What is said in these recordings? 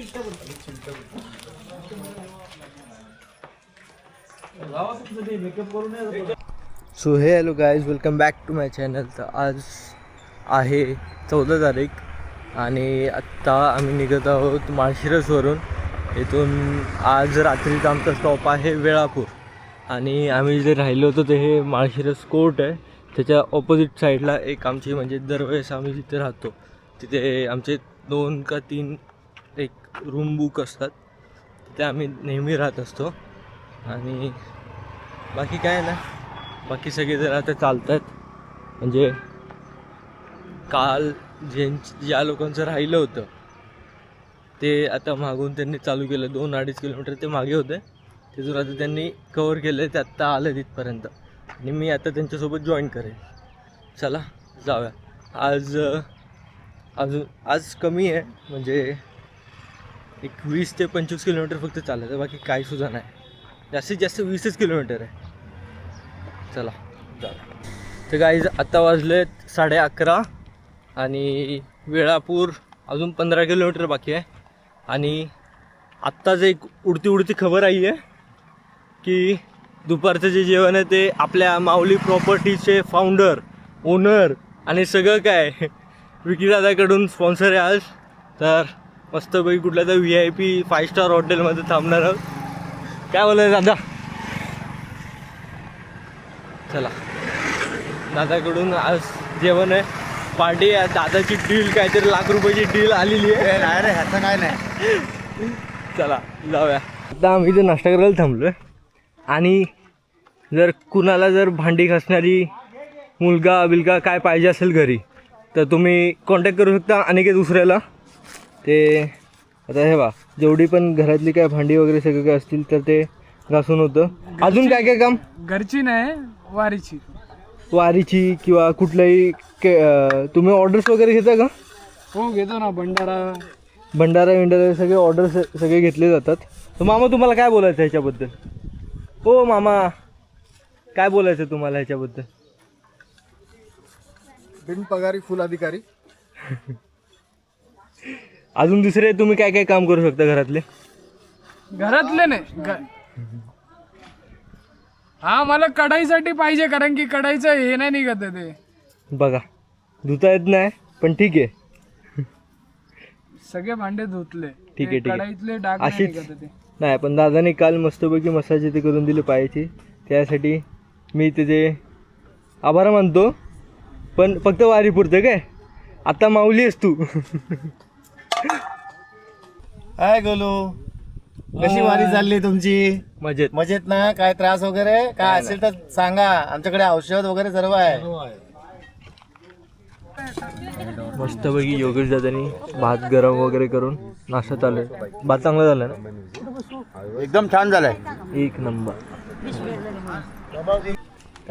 So hey hello guys, welcome back to my channel. तर आज आहे 14 तारीख आणि आत्ता आम्ही निघत आहोत माळशिरसवरून. इथून आज रात्रीचा आमचा स्टॉप आहे वेळापूर आणि आम्ही जे राहिलो होतो ते हे माळशिरस कोर्ट आहे. त्याच्या ऑपोजिट साईडला एक आमची म्हणजे दरवेळेस आम्ही जिथे राहतो तिथे आमचे 2 का 3 एक रूम बुक असतात. तिथे आम्ही नेहमी राहत असतो आणि बाकी काय ना, बाकी सगळे जर आता चालत आहेत. म्हणजे काल ज्या लोकांचं राहिलं होतं ते आता मागून त्यांनी चालू केलं. 2-2.5 किलोमीटर ते मागे होते, तिथून आता त्यांनी कवर केलं. ते आत्ता आलं तिथपर्यंत आणि मी आता त्यांच्यासोबत जॉईन करेन. चला जाऊया. आज कमी आहे, म्हणजे एक 20 ते 25 किलोमीटर फक्त चालायचं, बाकी काहीसुद्धा नाही. जास्तीत जास्त 20च किलोमीटर आहे. चला जाऊया. तर गाईज आता वाजले 11:30 आणि वेळापूर अजून 15 किलोमीटर बाकी आहे. आणि आत्ताच एक उडती खबर आई आहे की दुपारचं जे जेवण आहे ते आपल्या माऊली प्रॉपर्टीचे फाउंडर, ओनर आणि सगळं काय विकीदादाकडून स्पॉन्सर आहे आज. तर मस्तपैकी कुठल्या तर VIP 5 स्टार हॉटेलमध्ये थांबणार आहोत. काय बोलाय दादा? चला, दादाकडून आज जेवण आहे, पार्टी आहे. दादाची डील काहीतरी लाख रुपयाची डील आलेली आहे. नाही रे, ह्याचं काय नाही. चला जाऊया. आता आम्ही इथे नाश्ता करायला थांबलो आहे आणि जर कुणाला जर भांडी घासणारी मुलगा बिलगा काय पाहिजे असेल घरी तर तुम्ही कॉन्टॅक्ट करू शकता अनिकेत उसऱ्याला. ते आता हे बा, जेवढी पण घरातली काय भांडी वगैरे सगळं काय असतील तर ते घासून होतं. अजून काय काय काम? घरची नाही, वारीची किंवा कुठल्याही तुम्ही ऑर्डर्स वगैरे घेता का? हो घेतो ना. भंडारा सगळे ऑर्डर्स सगळे घेतले जातात. तर मामा तुम्हाला काय बोलायचं ह्याच्याबद्दल? हो मामा, काय बोलायचं तुम्हाला ह्याच्याबद्दल? बिनपगारी फुल अधिकारी. अजून दुसरे तुम्ही काय काय काम करू शकता घरातले नाही. हा, मला कढाईसाठी पाहिजे, कारण की कढाईचं हे नाही निघत ते. बघा, धुता येत नाही पण ठीक आहे. सगळे भांडे धुतले, ठीक आहे. कढाईतले डाग अशीच निघत ते. नाही, पण दादाने काल मस्तपैकी मसाज ते करून दिली पायाची. त्यासाठी मी त्याचे आभार मानतो. पण फक्त वारी पुरतं काय. आता माऊली आहेस तू. काय गोलू, कशी वारी चालली तुमची? मजेत मजेत ना? काय त्रास वगैरे काय असेल तर सांगा, आमच्याकडे औषध वगैरे सर्व आहे. मस्तपैकी योगेश दादानी भात गरम वगैरे करून नाश्ता चालू आहे. भात चांगला झाला ना? एकदम छान झालंय, एक नंबर.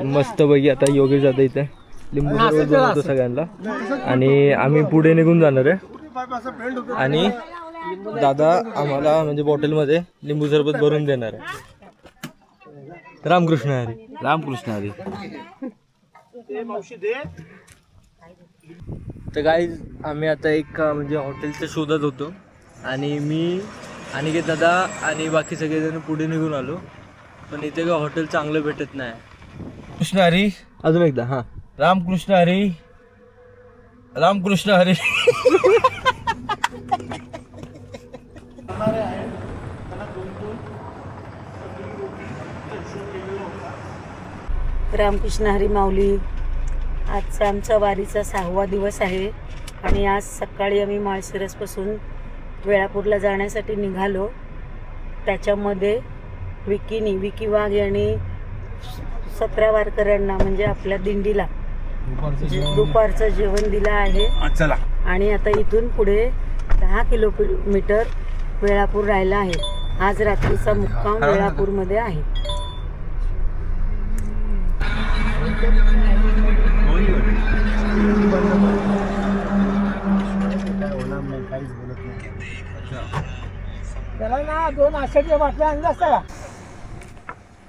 मस्तपैकी आता योगेश दादा इथे लिंबू सरबत बनवतो सगळ्यांना आणि आम्ही पुढे निघून जाणार आहे. आणि दादा आम्हाला म्हणजे बॉटलमध्ये लिंबू सरबत भरून देणार आहे. रामकृष्ण हरी. रामकृष्ण हरी. तर गाईज आम्ही आता एक म्हणजे हॉटेलच्या शोधात होतो आणि मी अनिकेत दादा आणि बाकी सगळेजण पुढे निघून आलो. पण इथे काय हॉटेल चांगलं भेटत नाही. कृष्ण हरी. अजून एकदा. हां, रामकृष्ण हरी. रामकृष्ण हरी. रामकृष्ण हरी माऊली. आजचा आमचा वारीचा 6वा दिवस आहे आणि आज सकाळी आम्ही माळशिरसपासून वेळापूरला जाण्यासाठी निघालो. त्याच्यामध्ये विकी वाघ यांनी 17 वारकऱ्यांना म्हणजे आपल्या दिंडीला दुपारचं जेवण दिलं आहे. चला. आणि आता इथून पुढे 10 किलोमीटर वेळापूर राहिला आहे. आज रात्रीचा मुक्काम वेळापूरमध्ये आहे.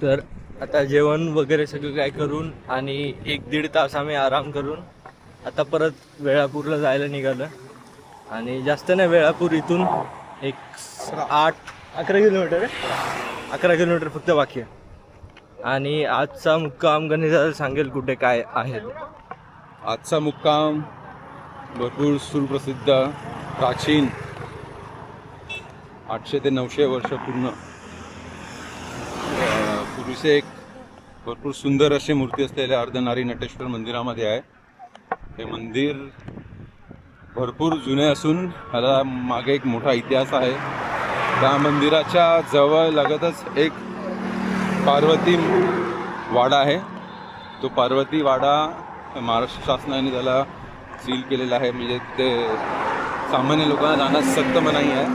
तर आता जेवण वगैरे सगळं काय करून आणि 1-1.5 तास आम्ही आराम करून आता परत वेळापूरला जायला निघालं. आणि जास्त नाही, वेळापूर इथून एक 11 किलोमीटर आहे. 11 किलोमीटर फक्त बाकी आहे. आणि आजचा मुक्काम गणेशदादा सांगेल कुठे काय आहे ते. आजचा मुक्काम भरपूर सुप्रसिद्ध प्राचीन 800 ते 900 वर्ष पूर्वीचे एक भरपूर सुंदर अशी मूर्ती असलेल्या अर्धनारी नटेश्वर मंदिरामध्ये आहे. हे मंदिर भरपूर जुने असून ह्याला मागे एक मोठा इतिहास आहे. त्या मंदिराच्या जवळ लगतच एक पार्वती वाडा आहे. तो पार्वती वाडा महाराष्ट्र शासनाने त्याला सील केलेला आहे. म्हणजे ते सामान्य लोकांना जाण्यास सक्त मनाई आहे.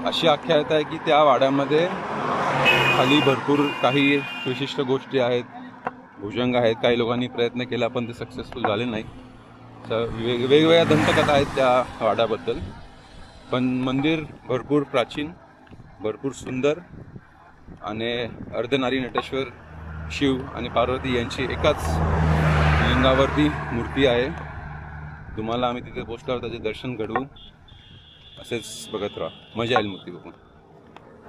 अशी आख्यायिका आहे की त्या वाड्यामध्ये खाली भरपूर काही विशिष्ट गोष्टी आहेत, भुजंग आहेत. काही लोकांनी प्रयत्न केला पण ते सक्सेसफुल झाले नाही. तर वेगवेगळ्या दंतकथा आहेत त्या वाड्याबद्दल. पण मंदिर भरपूर प्राचीन, भरपूर सुंदर आणि अर्धनारी नटेश्वर शिव आणि पार्वती यांची एकाच लिंगावरती मूर्ती आहे. तुम्हाला आम्ही तिथे पोचल्यावर त्याचे दर्शन घडवू. असेच बघत राहा, मजा येईल मूर्ती बघून.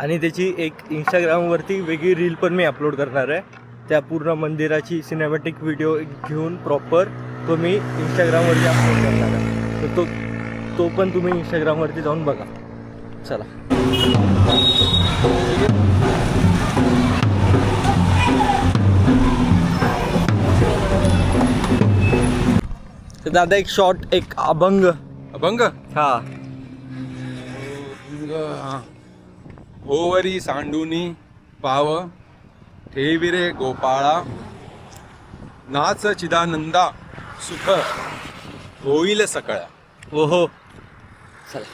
आणि त्याची एक इंस्टाग्रामवरती वेगळी रील पण मी अपलोड करणार आहे. त्या पूर्ण मंदिराची सिनेमॅटिक व्हिडिओ घेऊन प्रॉपर तो मी इंस्टाग्रामवरती अपलोड करणार आहे. तर तो पण तुम्ही इंस्टाग्रामवरती जाऊन बघा. चला. तर दादा एक शॉर्ट, एक अभंग. अभंग हा. होवरी सांडूनी पाव ठेविरे गोपाळा, नाच चिदानंदा सुख होईल सकाळा. ओहो. चला.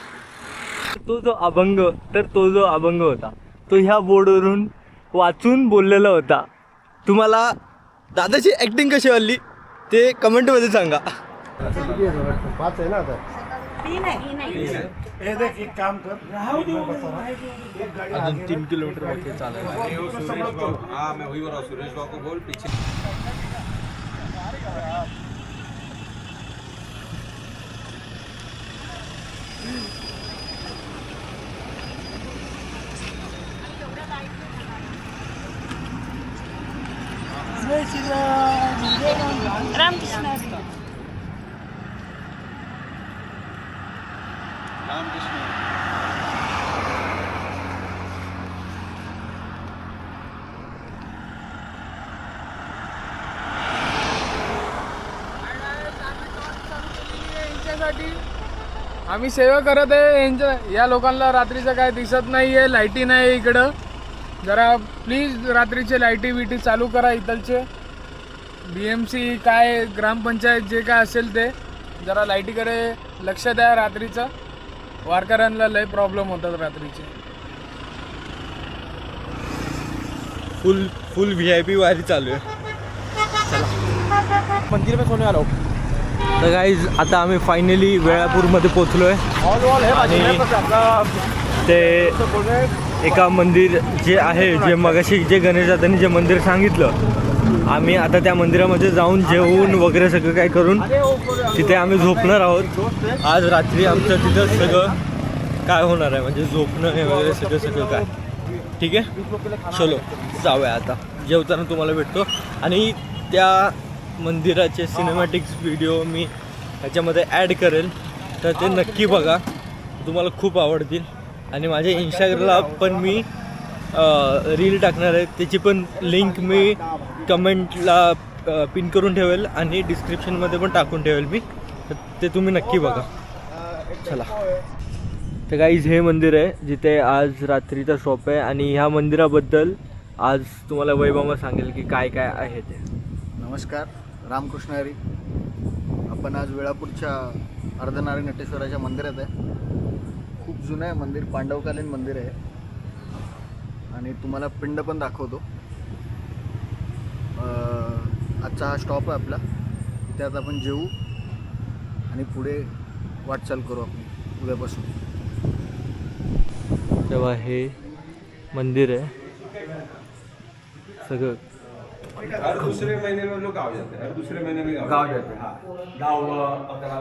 तो जो अभंग होता तो ह्या बोर्डवरून वाचून बोललेला होता. तुम्हाला दादाची ॲक्टिंग कशी वाटली ते कमेंटमध्ये सांगा. 5 आहे ना आता. अजून 3 किलोमीटर बाकी चालायला. सुरेश भाऊ को बोल पीछे. आम्ही सेवा करत आहे यांच्या. या लोकांना रात्रीचं काय दिसत नाहीये, लाईटी नाही इकडं. जरा प्लीज रात्रीचे लाईटी बिटी चालू करा. इथलचे BMC काय ग्रामपंचायत जे काय असेल ते जरा लाईटीकडे लक्ष द्या. रात्रीचं वारकऱ्यांना लय प्रॉब्लेम होतात रात्रीचे. फुल VIP वारी चालू आहे. मंदिर में सोने वाला हूँ. तर गाईज आता आम्ही फायनली वेळापूरमध्ये पोचलो आहे. आणि ते एका मंदिर जे आहे, जे मगाशी जे गणेशदादांनी जे मंदिर सांगितलं, आम्ही आता त्या मंदिरामध्ये जाऊन जेवून वगैरे सगळं काय करून तिथे आम्ही झोपणार आहोत. आज रात्री आमचं तिथं सगळं काय होणार आहे, म्हणजे झोपणं हे वगैरे सगळं काय. ठीक आहे, चलो जाऊया आता. जेवताना तुम्हाला भेटतो. आणि त्या मंदिराचे सिनेमॅटिक्स व्हिडिओ मी ह्याच्यामध्ये ॲड करेल, तर ते नक्की बघा, तुम्हाला खूप आवडतील. आणि माझ्या इंस्टाग्रामला पण मी रील टाकणार आहे, त्याची पण लिंक मी कमेंटला पिन करून ठेवेल आणि डिस्क्रिप्शनमध्ये पण टाकून ठेवेल मी, तर ते तुम्ही नक्की बघा. चला. तर गाईज हे मंदिर आहे जिथे आज रात्रीचा शॉप आहे. आणि ह्या मंदिराबद्दल आज तुम्हाला वैभव सांगेल की काय काय आहे ते. नमस्कार, रामकृष्ण हरी. आपण आज वेळापूरच्या अर्धनारी नटेश्वराच्या मंदिरात आहे. खूप जुनं आहे मंदिर, पांडवकालीन मंदिर आहे. आणि तुम्हाला पिंड पण दाखवतो. आजचा हा स्टॉप आहे आपला. इथे आता आपण जेवू आणि पुढे वाटचाल करू आपली उद्यापासून. तेव्हा हे मंदिर आहे सगळं. हर दूसरे महीने में लोग गाँव जाते हैं. हर दूसरे महीने में गाँव जाते हैं. गाँव 11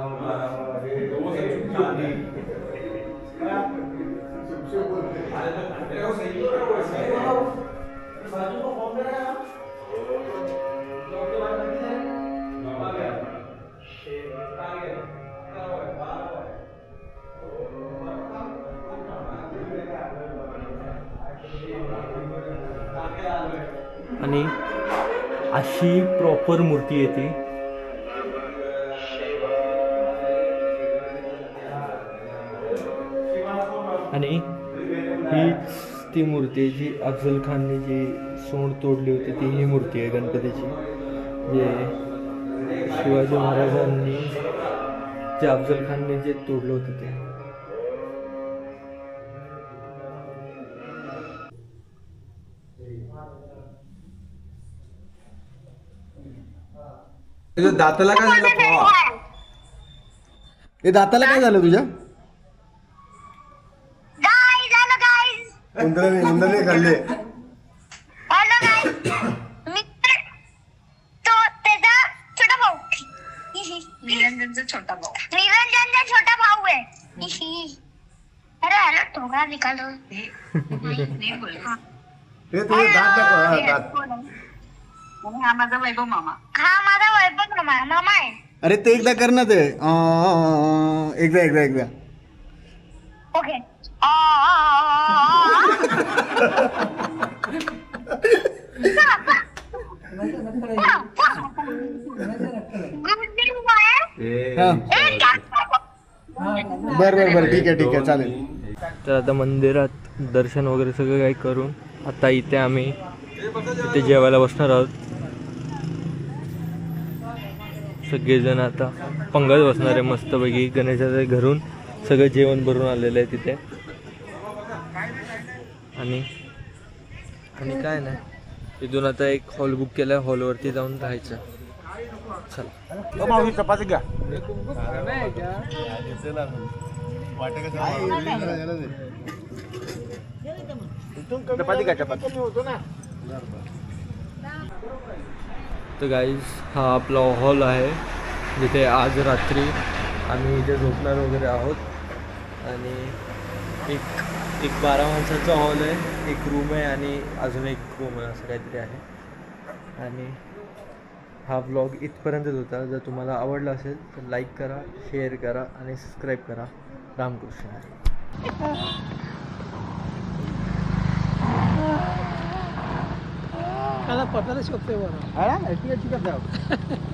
आणि अशी प्रॉपर मूर्ती येते. आणि हीच ती मूर्ती आहे जी अफजल खानने जी सोंड तोडली होती, ती ही मूर्ती आहे गणपतीची, जे शिवाजी महाराजांनी जे अफजल खानने जे तोडलं होतं ते. दाताला काय झालं भावा? दाताला काय झालं तुझ्या? उंदराने खाल्ले. निरंजनचा छोटा भाऊ आहे. अरे आला ठोका निकालो. हे तुझे दात दाखव, दात. हा माझा वैभव मामा. हा माझा वैभव मामा आहे. अरे ते एकदा कर ना ते. एकदा ओके. बर ठीक आहे चालेल. तर आता मंदिरात दर्शन वगैरे सगळं काही करून आता इथे आम्ही इथे जेवायला बसणार आहोत. सगळेजण आता पंगत बसणार आहे मस्तपैकी. गणेशाच्या घरून सगळं जेवण भरून आलेलं आहे तिथे. आणि काय नाही, इथून आता एक हॉल बुक केला आहे, हॉलवरती जाऊन राहायचं. चला चपाती घ्या. तर गाईज हा आपला हॉल आहे जिथे आज रात्री आम्ही इथे झोपणार वगैरे आहोत. आणि एक 12 माणसाचा हॉल आहे, एक रूम आहे आणि अजून एक रूम आहे, असं काहीतरी आहे. आणि हा व्लॉग इथपर्यंतच होता. जर तुम्हाला आवडला असेल तर लाईक करा, शेअर करा आणि सबस्क्राईब करा. रामकृष्ण हरी. त्याला पटायला शोधते बरं. ठीक आहे.